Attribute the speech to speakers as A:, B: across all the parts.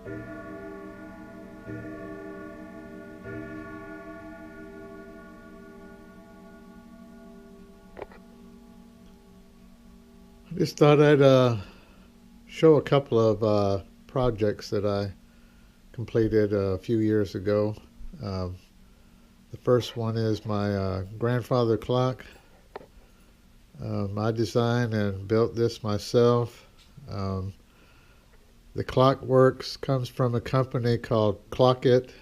A: I just thought I'd show a couple of projects that I completed a few years ago. Um, the first one is my grandfather clock. I designed and built this myself. Um, the clock works comes from a company called Clock It.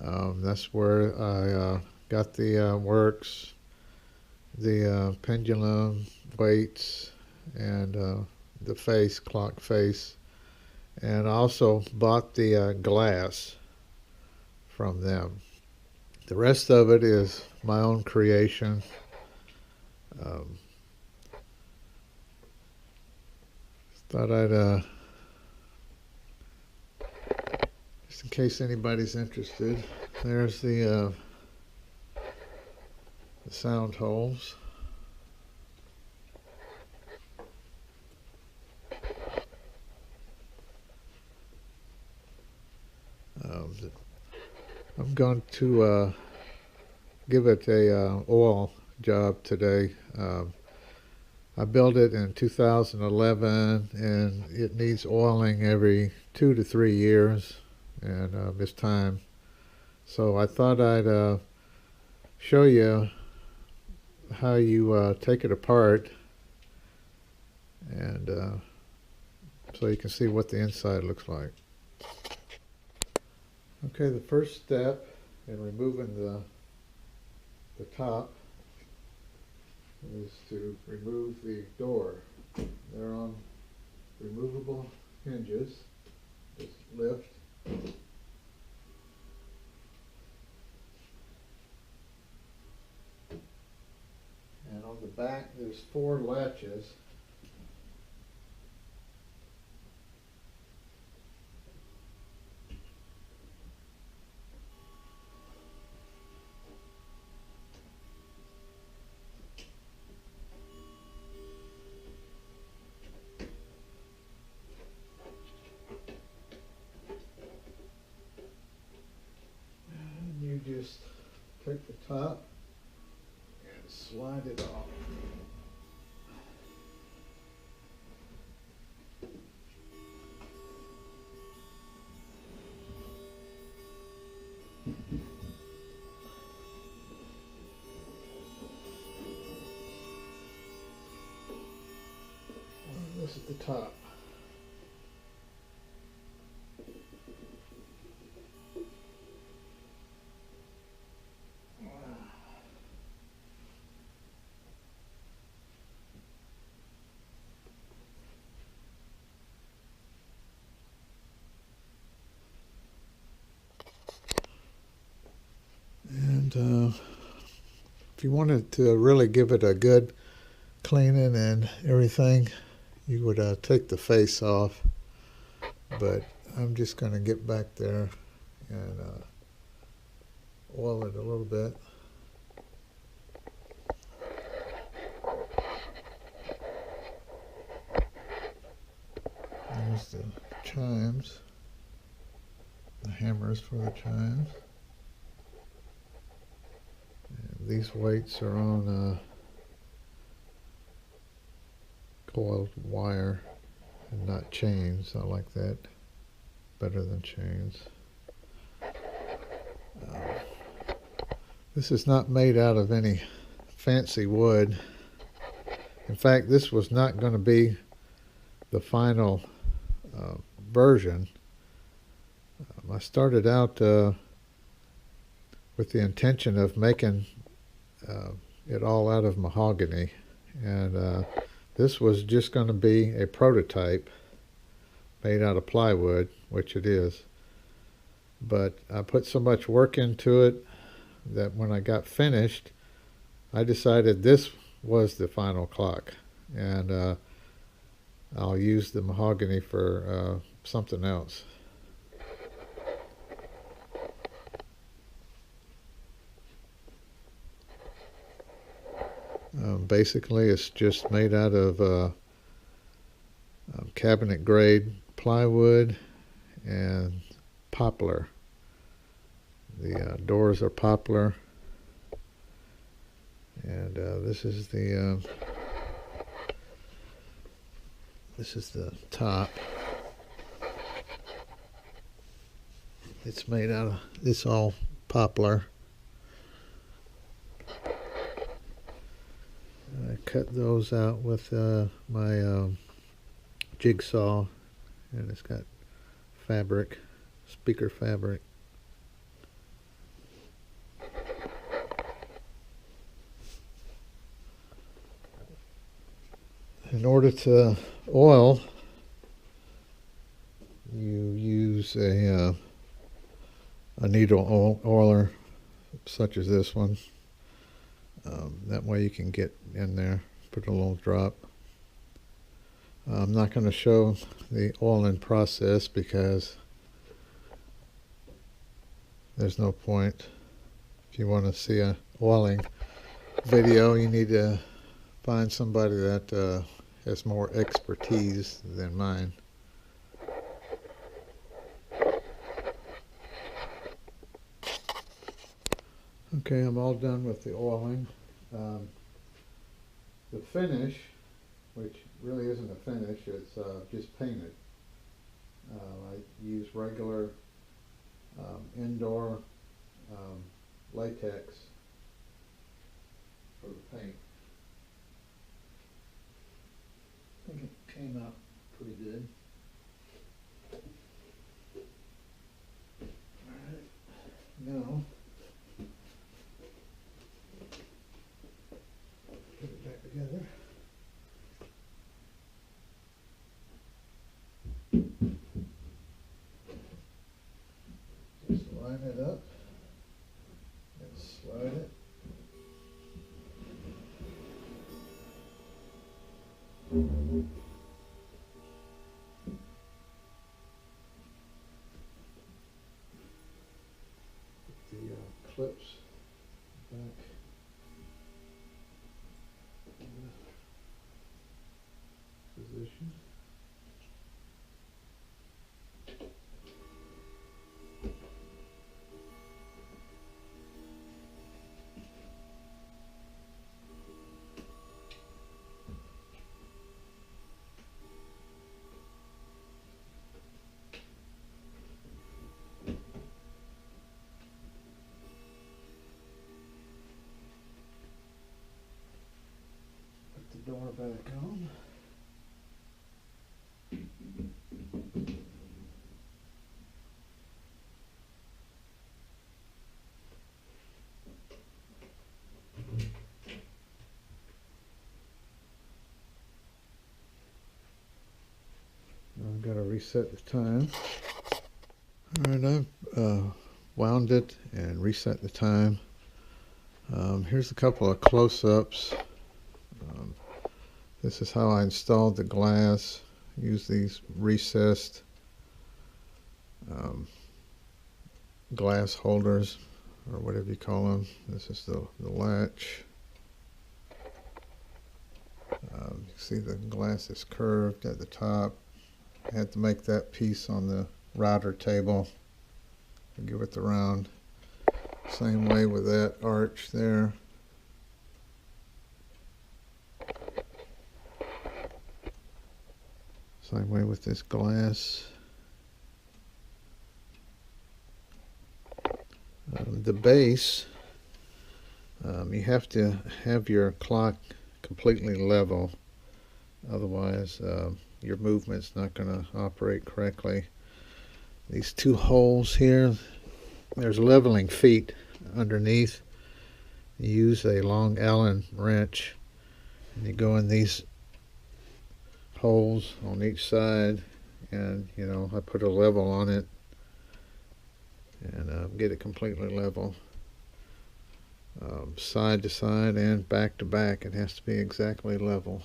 A: That's where I got the works, the pendulum weights, and the face, clock face. And I also bought the glass from them. The rest of it is my own creation. Um, Thought I'd, just in case anybody's interested, there's the sound holes. Um, I'm going to give it a oil job today. I built it in 2011, and it needs oiling every 2 to 3 years, and it's time. So I thought I'd show you how you take it apart, and so you can see what the inside looks like. Okay, the first step in removing the top is to remove the door. They're on removable hinges. Just lift. And on the back there's 4 latches. You just take the top and slide it off. This is the top. And if you wanted to really give it a good cleaning and everything, you would take the face off. But I'm just going to get back there and oil it a little bit. There's the chimes, the hammers for the chimes. And these weights are on coiled wire and not chains. I like that better than chains. This is not made out of any fancy wood. In fact, this was not going to be the final version. I started out with the intention of making it all out of mahogany, and this was just going to be a prototype made out of plywood, which it is. But I put so much work into it that when I got finished, I decided this was the final clock, and I'll use the mahogany for something else. Basically, it's just made out of cabinet grade plywood and poplar. The doors are poplar, and this is the top. It's made out of, it's all poplar. I cut those out with my jigsaw, and it's got fabric, speaker fabric. In order to oil, you use a needle oiler such as this one. That way you can get in there, put a little drop. I'm not going to show the oiling process because there's no point. If you want to see a oiling video, you need to find somebody that has more expertise than mine. Okay, I'm all done with the oiling. The finish, which really isn't a finish, it's just painted. I use regular indoor latex for the paint. I think it came out pretty good. Alright, now put it back together. Just line it up and slide it. Put the clips back in the position. Door back on. I've got to reset the time. Alright, I've wound it and reset the time. Here's a couple of close-ups. This is how I installed the glass. Use these recessed glass holders, or whatever you call them. This is the latch. You see the glass is curved at the top. I had to make that piece on the router table to give it the round. Same way with that arch there. Same way with this glass. The base, you have to have your clock completely level, otherwise your movement's not going to operate correctly. These two holes here, there's leveling feet underneath. You use a long Allen wrench and you go in these holes on each side, and I put a level on it and get it completely level, side to side and back to back. It has to be exactly level.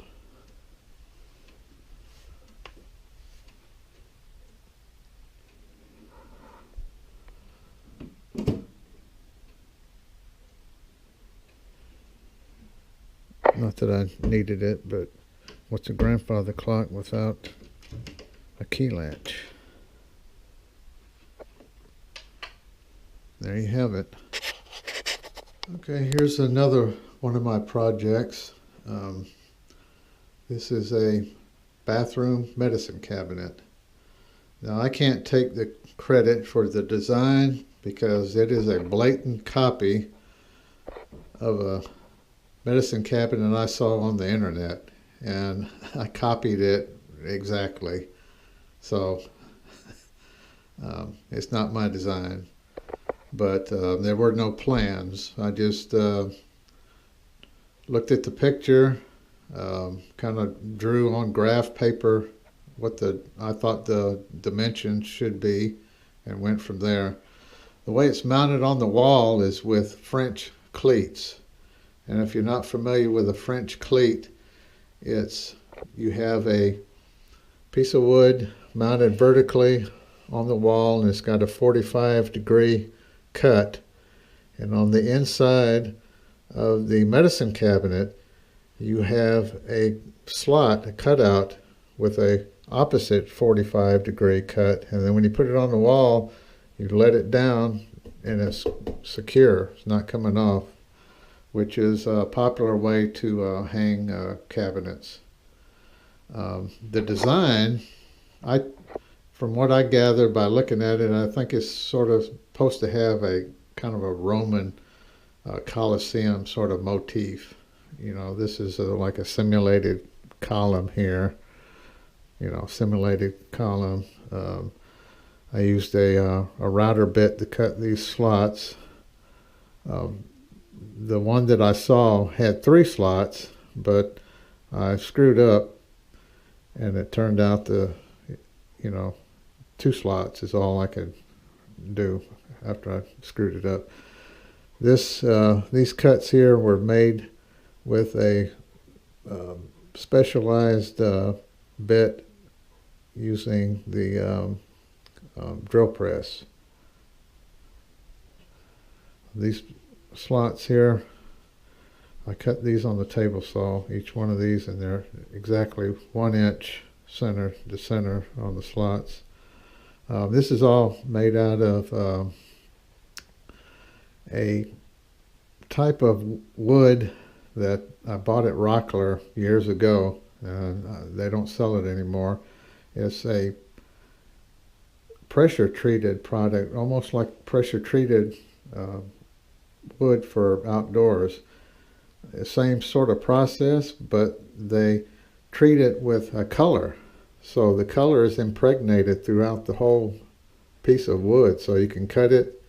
A: Not that I needed it, but what's a grandfather clock without a key latch? there you have it. Okay, here's another one of my projects. This is a bathroom medicine cabinet. Now I can't take the credit for the design because it is a blatant copy of a medicine cabinet I saw on the internet, and I copied it exactly. So it's not my design, but there were no plans. I just looked at the picture, kind of drew on graph paper what I thought the dimensions should be, and went from there. The way it's mounted on the wall is with French cleats. And if you're not familiar with a French cleat, you have a piece of wood mounted vertically on the wall, and it's got a 45-degree cut. And on the inside of the medicine cabinet, you have a slot, a cutout with a opposite 45-degree cut. And then when you put it on the wall, you let it down and it's secure. It's not coming off, which is a popular way to hang cabinets. The design, from what I gather by looking at it, I think it's sort of supposed to have a kind of a Roman Colosseum sort of motif. You know, this is like a simulated column here. You know, simulated column. I used a router bit to cut these slots. The one that I saw had 3 slots, but I screwed up, and it turned out 2 slots is all I could do after I screwed it up. These cuts here were made with a specialized bit using the drill press. These slots here, I cut these on the table saw, each one of these, and they're exactly 1 inch center to center on the slots. This is all made out of a type of wood that I bought at Rockler years ago. They don't sell it anymore. It's a pressure treated product, almost like pressure treated wood for outdoors. The same sort of process, but they treat it with a color. So the color is impregnated throughout the whole piece of wood, so you can cut it,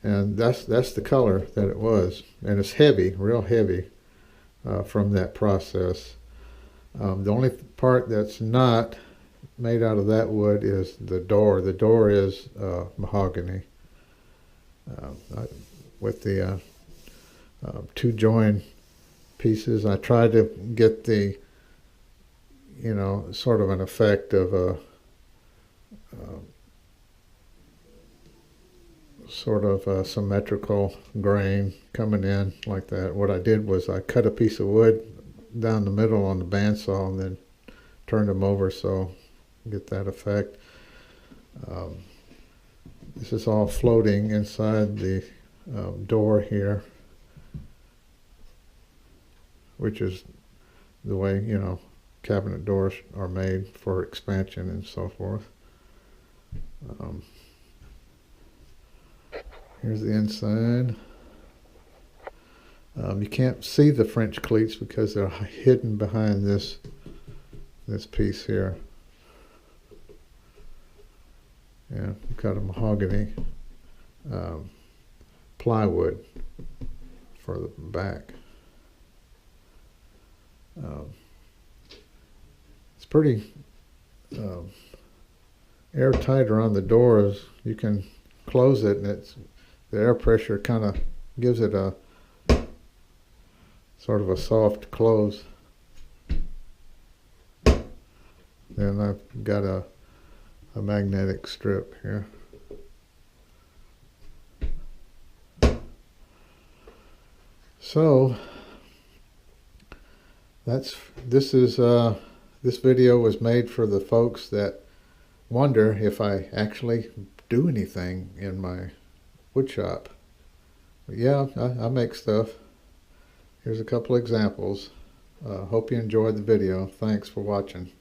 A: and that's the color that it was. And it's heavy, real heavy from that process. The only part that's not made out of that wood is the door. The door is mahogany with the 2 join pieces. I tried to get the, sort of an effect of a sort of a symmetrical grain coming in like that. What I did was I cut a piece of wood down the middle on the bandsaw and then turned them over so get that effect. This is all floating inside the door here, which is the way, cabinet doors are made for expansion and so forth. Here's the inside. You can't see the French cleats because they're hidden behind this piece here. Yeah, you've got a mahogany plywood for the back. It's pretty airtight around the doors. You can close it, and the air pressure kind of gives it a sort of a soft close. Then I've got a magnetic strip here. So this video was made for the folks that wonder if I actually do anything in my wood shop. But yeah, I make stuff. Here's a couple examples. Hope you enjoyed the video. Thanks for watching.